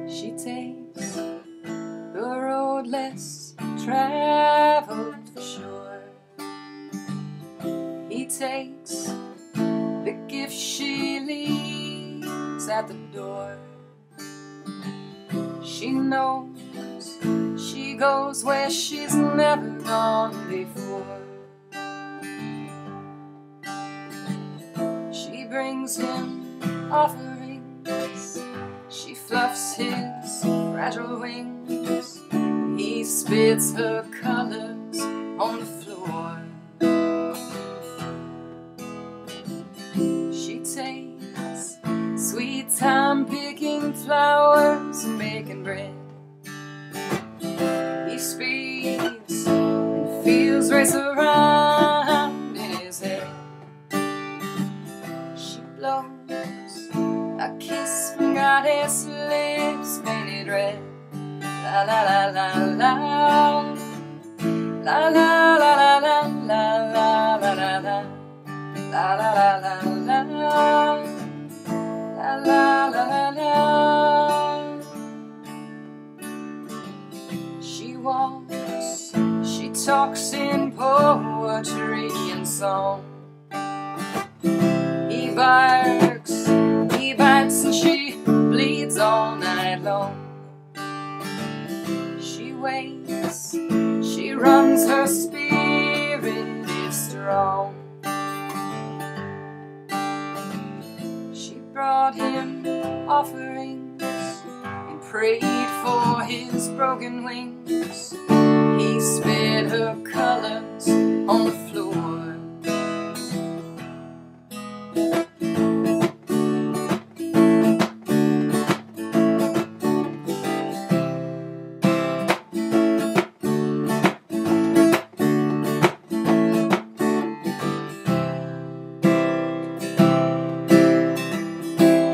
She takes the road less traveled for sure. He takes the gift she leaves at the door. She knows she goes where she's never gone before. She brings him offerings, she fluffs his fragile wings, he spits her colors on the floor. She takes sweet time picking flowers and baking bread. He speaks and feels race around in his head. She blows a kiss from goddess lips painted red. La la la la la, la la la la la la la la la la, la la la la la, la la la la. She walks, she talks in poetry and song. He barks, he bites, and she bleeds all night long. She waits, she runs, her spirit is strong. She brought him offerings and prayed for his broken wings. He spit her colors on the floor.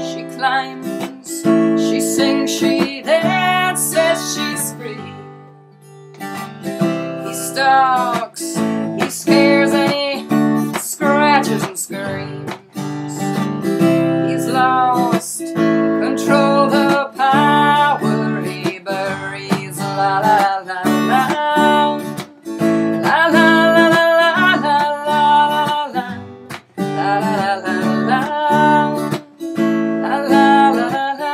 She climbs, she sings, she dances, she's free. He stalks, he scares, and he scratches and screams. He's lost control, the power he buries. La la la la, la la la la la la la la, la la la la. La la la la.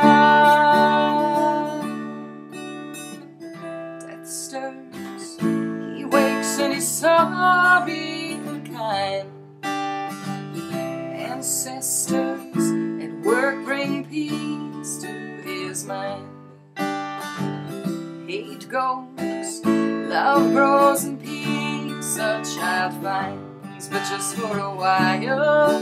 Death stirs, he wakes and he's sorry and kind. Ancestors at work bring peace to his mind. Hate goes, love grows, and peace a child finds, but just for a while.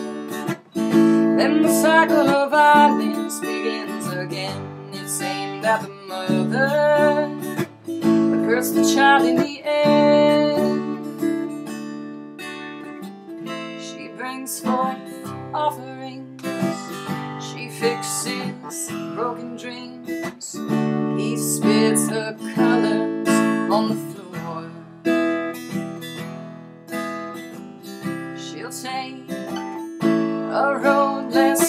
Then the cycle of violence begins again. It's aimed at the mother, but hurts the child in the end. She brings forth offerings, she fixes broken dreams. He spits her colors on the floor. She'll take a road less